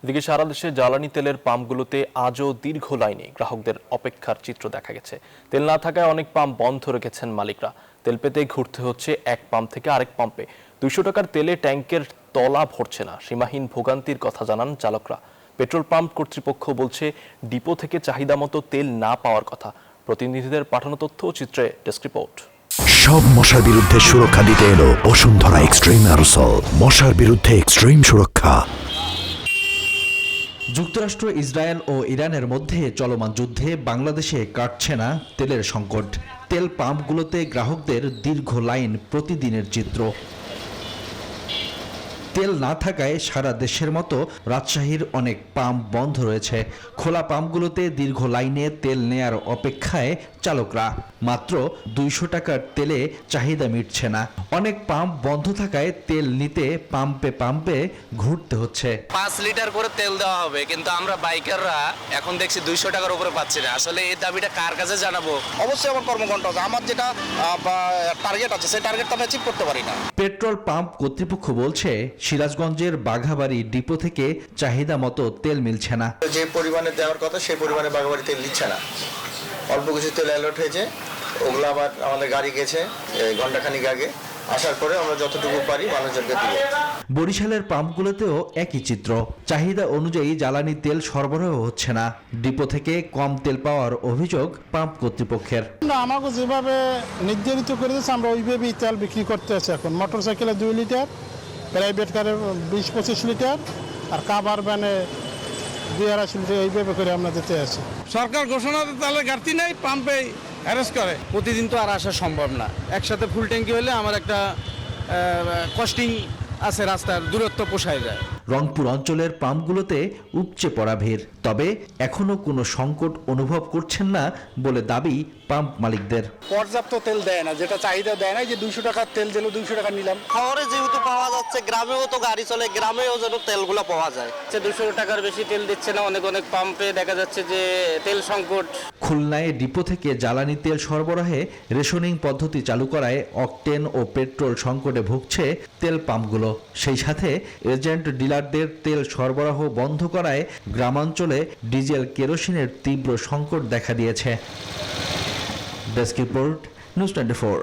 এদিকে সারা দেশে জ্বালানি তেলের পাম্পগুলোতে আজও দীর্ঘ লাইনে গ্রাহকদের অপেক্ষার চিত্র দেখা গেছে। তেল না থাকায় অনেক পাম্প বন্ধ রেখেছেন মালিকরা। তেল পেতে ঘুরতে হচ্ছে এক পাম্প থেকে আরেক পাম্পে। 200 টাকার তেলে ট্যাঙ্কের তলা ভরছে না। সীমাহীন ভোগান্তির কথা জানান চালকরা। পেট্রোল পাম্প কর্তৃপক্ষ বলছে ডিপো থেকে চাহিদা মতো তেল না পাওয়ার কথা। প্রতিনিধিদের পাঠানো তথ্য ও চিত্রে ডেস্ক রিপোর্ট। সব মশার বিরুদ্ধে সুরক্ষা দিতে এলো বসুন্ধরা এক্সট্রিম অ্যারোসল। মশার বিরুদ্ধে এক্সট্রিম সুরক্ষা। যুক্তরাষ্ট্র, ইসরায়েল ও ইরানের মধ্যে চলমান যুদ্ধে বাংলাদেশে কাটছে না তেলের সংকট। তেল পাম্পগুলোতে গ্রাহকদের দীর্ঘ লাইন প্রতিদিনের চিত্র। তেল না থাকায় সারা দেশের মতো রাজশাহীর অনেক পাম্প বন্ধ রয়েছে। খোলা পাম্পগুলোতে দীর্ঘ লাইনে তেল নেয়ার অপেক্ষায় চালকরা। মাত্র 200 টাকার তেলে চাহিদা মিটছে না। অনেক পাম্প বন্ধ থাকায় তেল নিতে পাম্পে পাম্পে ঘুরতে হচ্ছে। 5 লিটার করে তেল দেওয়া হবে, কিন্তু আমরা বাইকাররা এখন দেখছি 200 টাকার উপরে পাচ্ছি না। আসলে এই দাবিটা কার কাছে জানাবো? অবশ্যই আমার কর্মঘণ্টা আছে, আমার যেটা টার্গেট আছে সেই টার্গেটটা আমি অ্যাচিভ করতে পারি না। পেট্রোল পাম্প কর্তৃপক্ষ বলছে সিরাজগঞ্জের বাঘাবাড়ি ডিপো থেকে চাহিদা মতো তেল মিলছে না। যে পরিমাণে দেওয়ার কথা সেই পরিমাণে বাঘাবাড়ি তেল দিচ্ছে না। অল্প কিছু তেল অ্যালট হয়েছে, ওগুলো আবার আমাদের গাড়ি গেছে ঘন্টাখানিক আগে, আসার পরে আমরা যতটুকু পারি মানুষজনকে দিব। বরিশালের পাম্পগুলোতেও একই চিত্র। চাহিদা অনুযায়ী জ্বালানি তেল সরবরাহ হচ্ছে না। ডিপো থেকে কম তেল পাওয়ার অভিযোগ পাম্প কর্তৃপক্ষের। না, আমাকে যেভাবে নির্ধারিত করে দিয়েছে আমরা ওইভাবেই তেল বিক্রি করতে আছি। এখন মোটর সাইকেলে 2 লিটার, প্রাইভেট কারে 20-25 লিটার, আর কাভার ভ্যানে 2-2.5 লিটার, এইভাবে করে আমরা দিতে আছি। সরকার ঘোষণা তাহলে ঘাটতি নাই, পাম্পে অ্যারেস্ট করে। প্রতিদিন তো আর আসা সম্ভব না। একসাথে ফুল ট্যাঙ্কি হলে আমার একটা কস্টিং আছে, রাস্তার দূরত্ব পোষায় যায়। রংপুর অঞ্চলের পাম্পগুলোতে উপচে পড়া ভিড়। তবে এখনো কোনো সংকট অনুভব করছেন না বলে দাবি পাম্প মালিকদের। পর্যাপ্ত তেল দেয় না, যেটা চাহিদা দেয় না। যে 200 টাকার তেল দিল, 200 টাকা নিলাম। শহরে যেহেতু পাওয়া যাচ্ছে, গ্রামেও তো গাড়ি চলে, গ্রামেও যেন তেলগুলো পাওয়া যায়। 200 টাকার বেশি তেল দিচ্ছে না। অনেক অনেক পাম্পে দেখা যাচ্ছে যে তেল সংকট। খুলনায় ডিপো থেকে জ্বালানি তেল সরবরাহে রেশনিং পদ্ধতি চালু করায় অকটেন ও পেট্রোল সংকটে ভুগছে তেল পাম্পগুলো। সেই সাথে এজেন্ট ডিলারদের তেল সরবরাহ বন্ধ করায় গ্রামাঞ্চলে ডিজেল কেরোসিনের তীব্র সংকট দেখা দিয়েছে। Desk report, news 24।